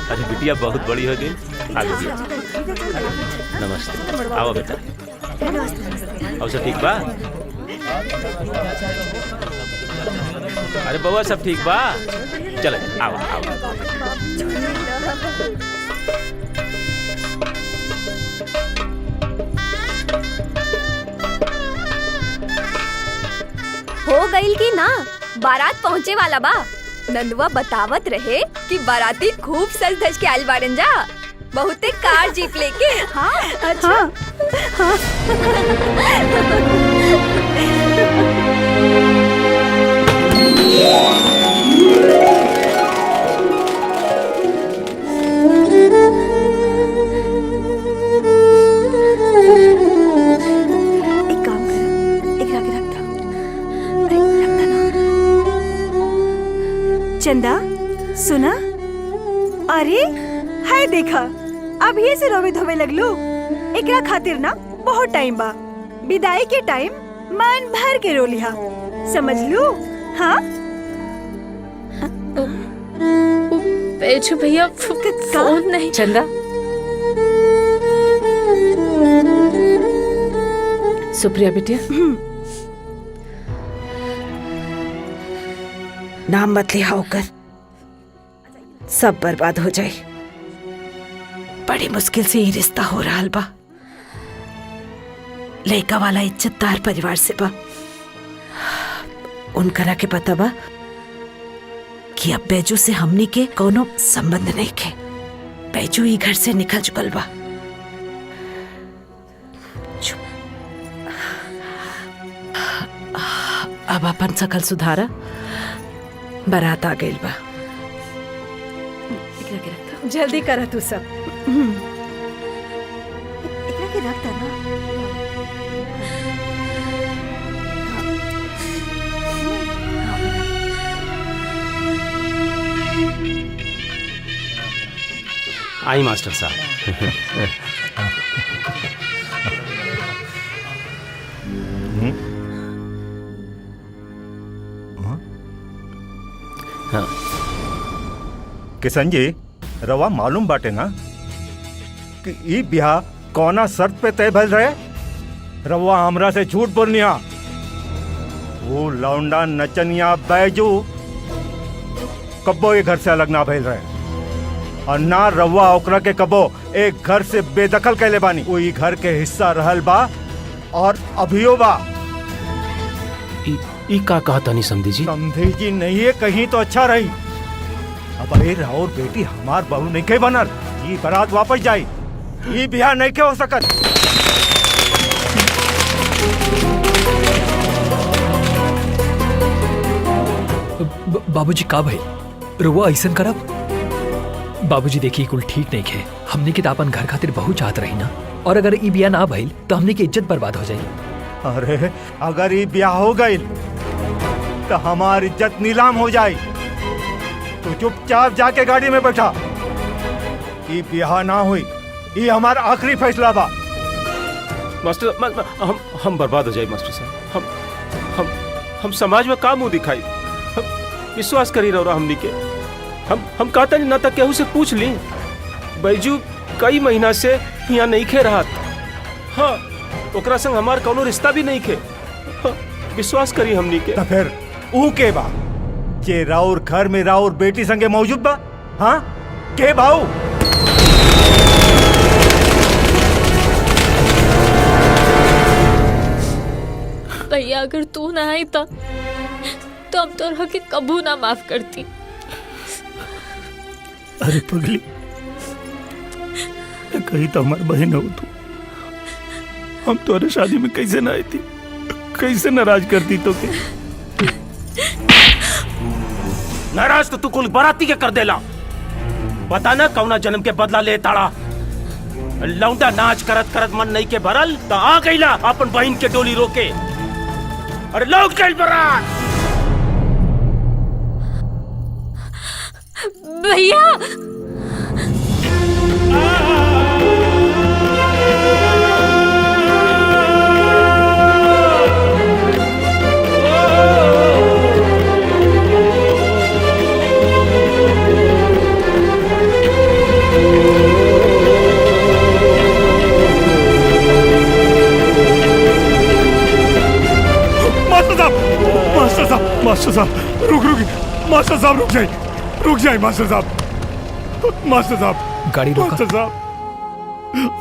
अरे बिटिया बहुत बड़ी हो गई। आगे जी। नमस्ते। आओ बेटा। और सब ठीक बा? अरे बउआ सब ठीक बा? चलो आओ आओ। हो गईल की ना, बारात पहुँचे वाला बा। नंदुआ बतावत रहे कि बाराती खूब सज धज के आइल बाड़न जा, बहुते कार जीप लेके। हाँ अच्छा। हाँ। चंदा सुना, अरे हाय देखा, अब ये से रोवे धोवे लगलो। एकरा खातिर ना बहुत टाइम बा, विदाई के टाइम मन भर के रो लिहा, समझ लू? हाँ बेचू भैया फोन नहीं। चंदा सुप्रिया बेटिया, नाम मत लिया होकर, सब बर्बाद हो जाए। बड़ी मुश्किल से ही रिश्ता हो रहा बा, लड़का वाला इज्जतदार परिवार से बा। उनकरा के पता बा कि अब बैजू से हमनी के कोनो संबंध नहीं के। बैजू ही घर से निकल चुकल बा। अब अपन सकल सुधारा, बारात आ गइल बा। जल्दी करा तू सब। एकरा के रखता ना। आई मास्टर साहब। हाँ। किशन जी, रवा मालूम बाटे ना कि ई ब्याह कौना शर्त पे तय भइल रहे? रवा हमरा से झूठ बोलनिया। वो लौंडा नचनिया बैजू कब्बो ये घर से अलग ना भइल रहे, और ना रवा ओकरा के कब्बो एक घर से बेदखल कैले बानी। वो ई घर के हिस्सा रहल बा और अभियो बा। ई का कहा था नहीं समझी जी? समझी जी नहीं है, कहीं तो अच्छा रही। अब अरे राउर बेटी हमार बहू नहीं के बनल, ये बारात वापस जाई, ये बिहार नहीं के हो सकत। बाबूजी का भाई रुआ ऐसन करब? बाबूजी देखिए कुल ठीक नहीं है। हमने के अपन घर खातिर बहुत चाहत रही ना, और अगर ई बिया ना भइल तो हमने की इज्जत बर्बाद हो जाई। अरे अगर ये ब्याह हो गई तो हमारी इज्जत नीलाम हो जाए। तो चुपचाप जाके गाड़ी में बैठा। ये ब्याह ना हुई, ये हमारा आखिरी फैसला बा। मास्टर हम बर्बाद हो जाए मास्टर साहब। हम समाज में का मुंह दिखाई? हम विश्वास करी रहो हमनी के। हम कहता नहीं ना तक केहू से पूछ ली। बैजू कई महीना से यहाँ नहीं खे रहा। हाँ, ओकरा संग हमार कोनो रिश्ता भी नहीं खे। हाँ, विश्वास करी हमनी के। तो फिर ऊ के बा जे राउर घर में राउर बेटी संगे मौजूद बा? हाँ के भाऊ? भैया अगर तू ना आई तो अब तोरा के कबू ना माफ करती। अरे पगली, कहीं तो हमारी बहन हो तू। हम तुम्हारे शादी में कैसे ना आई थी, कैसे नाराज करती तो के? नाराज तो तू कुल बाराती के कर देला। बता ना कौना जन्म के बदला ले ताड़ा। लौंडा नाच करत करत मन नहीं के भरल तो आ गईला अपन बहन के डोली रोके। अरे लौट गई बारात। भैया मास्टर साहब रुक मास्टर साहब रुक जाए मास्टर साहब गाड़ी रोका। मास्टर साहब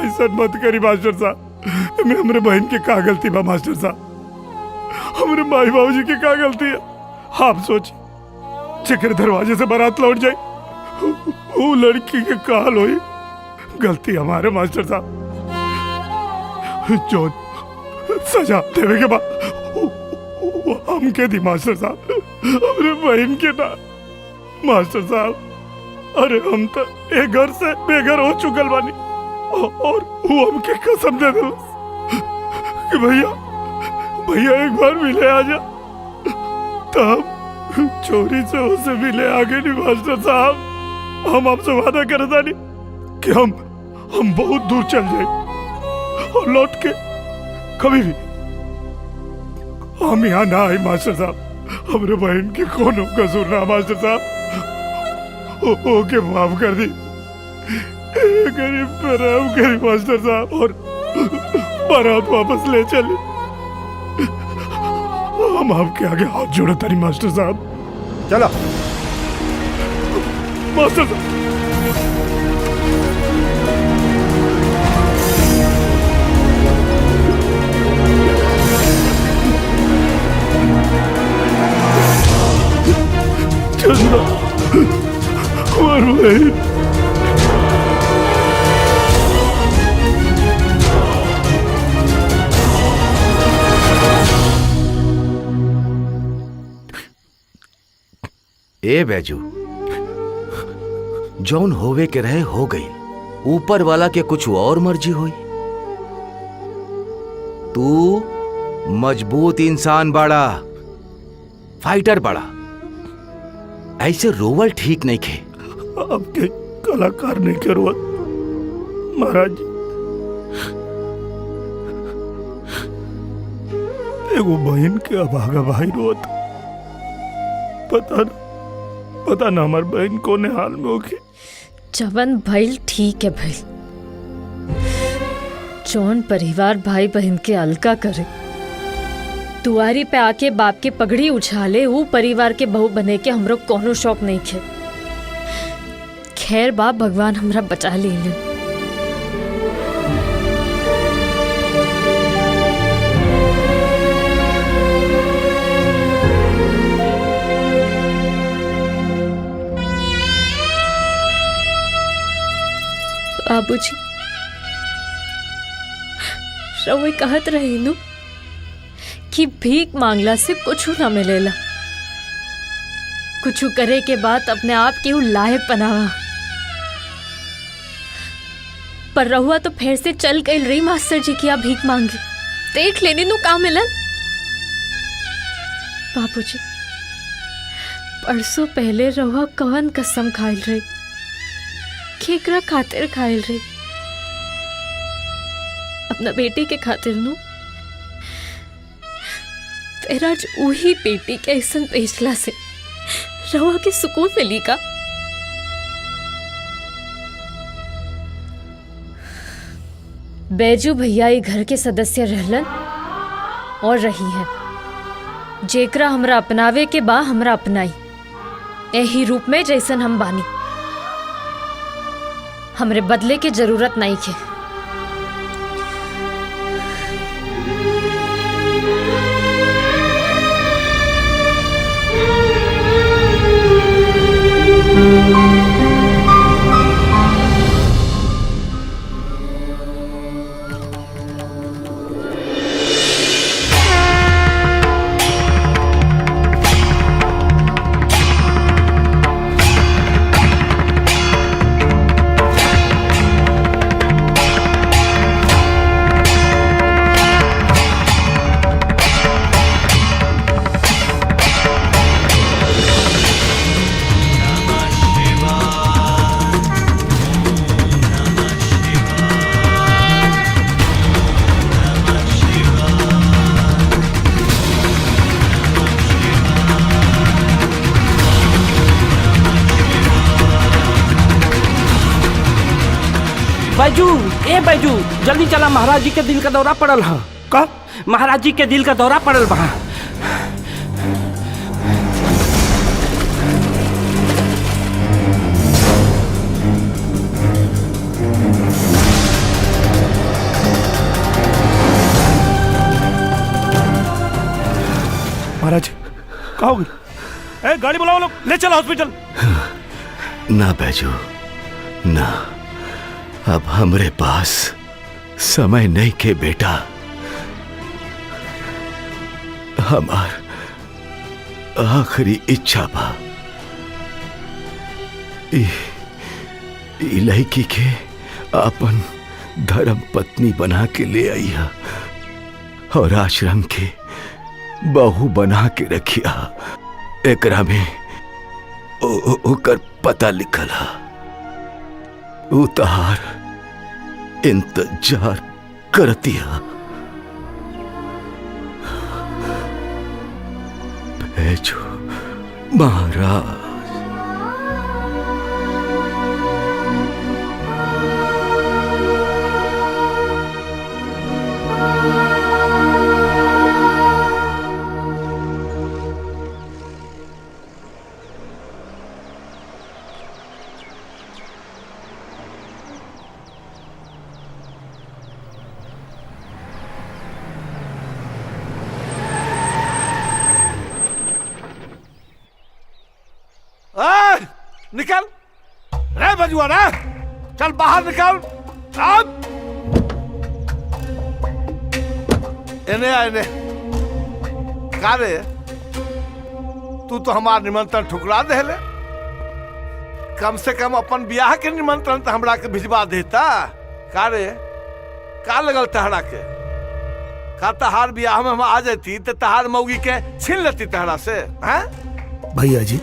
ऐसा मत करी मास्टर साहब। हमरे बहन के का गलती बा मास्टर साहब, हमरे माई बाबूजी की का गलती है। आप सोच चक्कर दरवाजे से बारात लौट जाए, वो लड़की के काल हुई, गलती हमारे मास्टर साहब। जोन सजा देवे के बाद हम के दी मास्टर साहब, हमरे बहन के ना मास्टर साहब। अरे हम तो एक घर से बेघर हो चुकल बानी और वो हमके कसम दे दे कि भैया एक बार मिले आजा, तब चोरी से उसे मिले आगे नहीं मास्टर साहब। हम आपसे वादा करे था कि हम बहुत दूर चल जाए और लौट के कभी भी हम यहाँ ना आए मास्टर साहब। हमरे बहन के कोनो कसूर ना मास्टर साहब, ओके माफ कर दी, गरीब प्रणाम करी मास्टर साहब और बारात वापस ले चले। हम आपके आगे हाथ जोड़े तारी मास्टर साहब। चलो मास्टर साहब। चंदा हमार बहन ए बैजू, जौन होवे के रहे हो गई, ऊपर वाला के कुछ और मर्जी हुई। तू मजबूत इंसान बड़ा, फाइटर बड़ा, ऐसे रोवल ठीक नहीं खे। आपके कलाकार नहीं के रोवत महाराज। एगो बहन के अभागा भाई रोवत, पता ना हमार बहन कोने हाल में होगी। जवन भइल ठीक है भइल। जौन परिवार भाई बहन के अलका करे, दुआरी पे आके बाप के पगड़ी उछाले, वो परिवार के बहू बने के हमरो कोनो शौक नहीं खे। खैर बाप भगवान हमरा बचा लेले। बाबूजी रउए कहत रही नु कि भीख मांगला से कुछ ना मिलेला, कुछ करे के बाद अपने आप के लायक बनावा। पर रहुआ तो फिर से चल गई रही मास्टर जी की भीख मांगे, देख लेने नु का मिलन। बाबूजी परसों पहले रहुआ कवन कसम खाइल रही, केकरा खातिर खाइल रही? अपना बेटी के खातिर नु। फिर आज वही बेटी के ऐसन बेचला से रहुआ के सुकून मिली का? बैजू भैया ये घर के सदस्य रहलन और रही है। जेकरा हमरा अपनावे के बा हमरा अपनाई, यही रूप में जैसन हम बानी। हमरे बदले के जरूरत नहीं है। बैजू, ए बैजू, जल्दी चला, महाराज जी के दिल का दौरा पड़ल है। का? महाराज जी के दिल का दौरा पड़ल बा। महाराज कहा होगी? ए, गाड़ी बुलाओ लोग, ले चलो हॉस्पिटल। ना बैजू ना, अब हमरे पास समय नहीं के बेटा। हमार आखिरी इच्छा बा ई लड़की के अपन धर्म पत्नी बना के ले आइया और आश्रम के बहू बना के रखिया। एकरा में ओकर पता लिखल है, उतार इंतजार करतिया। बैजू महाराज। निकल रे बजुआ रे, चल बाहर निकल। अब इन्हें आने का रे, तू तो हमार निमंत्रण ठुकरा दे ले। कम से कम अपन ब्याह के निमंत्रण तो हमरा के भिजवा देता। का रे, का लगल तहरा के? का तहार ब्याह में हम आ जाती तो तहार मौगी के छीन लेती तहरा से? हैं भैया जी,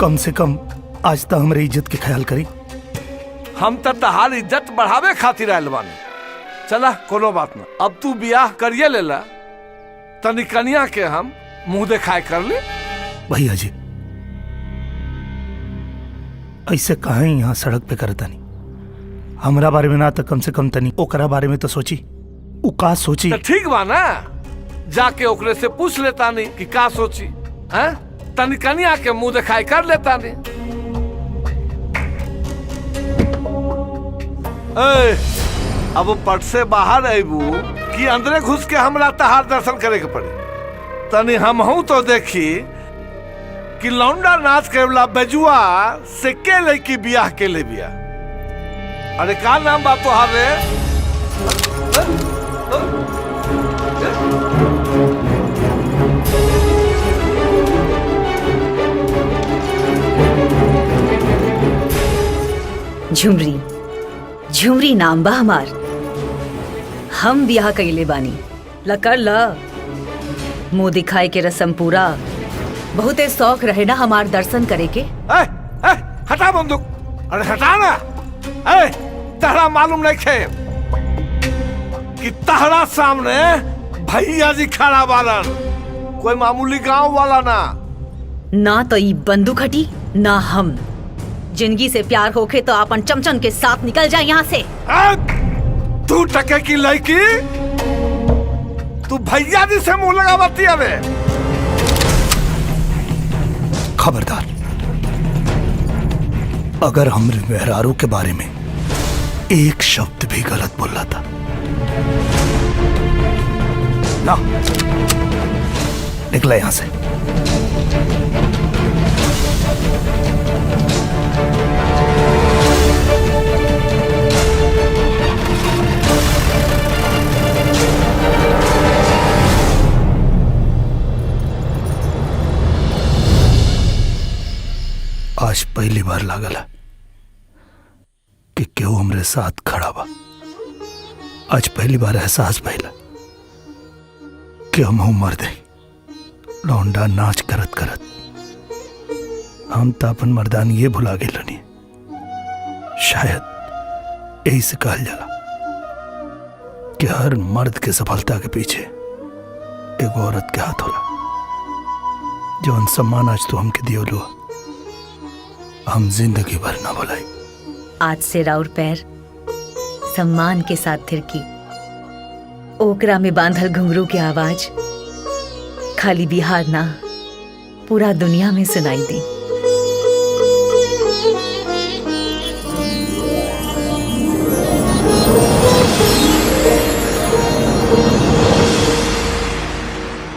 कम से कम आज तक हमारी इज्जत के ख्याल करी। हम तो तहार इज्जत बढ़ावे खातिर आयल बानी। चला कोनो बात ना, अब तू ब्याह करिए लेला, तनी कनिया के हम मुंह दिखाए कर ले। भैया जी ऐसे कहा यहाँ सड़क पे करता नहीं, हमरा बारे में ना तो कम से कम तनी ओकरा बारे में तो सोची। उ का सोची? तो ठीक बा ना, जाके ओकरे से पूछ लेता नहीं कि का सोची। हैं तनी कनिया के मुंह दिखाई कर लेता नहीं। अब पट से बाहर आबू कि अंदरे घुस के हमरा तहार दर्शन करे के पड़े? तनी हमहू तो देखी कि लौंडा नाच के वाला बेजुआ से के लड़की बियाह के ले बिया। अरे का नाम बा तोहार रे? झुमरी, झुमरी नाम बा हमार। हम ब्याह कइले बानी, लकर ल मुंह दिखाए के रस्म पूरा। बहुते शौक रहे ना हमार दर्शन करे के। हटा बंदूक, अरे हटा ना। तहरा मालूम नहीं खे कि तहरा सामने भैया जी खड़ा बालन, कोई मामूली गांव वाला ना। ना तो ई बंदूक हटी ना हम। जिंदगी से प्यार होके तो अपन चमचन के साथ निकल जाए यहाँ से। तू टके की लड़की, तू भैया जी से मुंह लगावती है। खबरदार, अगर हमरे मेहरारू के बारे में एक शब्द भी गलत बोल रहा था ना, निकला यहां से। आज पहली बार लागल है कि केहू हमरे साथ खड़ा बा। आज पहली बार एहसास भइला कि हम मर दे लौंडा नाच करत करत। हम तो अपन मर्दान ये भुला गए लनी। शायद यही से कहल जाला कि हर मर्द के सफलता के पीछे एक औरत के हाथ होला। जो सम्मान आज तो हमके दियो लो, हम जिंदगी भर ना भुलाई। आज से राउर पैर सम्मान के साथ थिरकी। ओकरा में बांधल घुंघरू की आवाज खाली बिहार ना, पूरा दुनिया में सुनाई दी।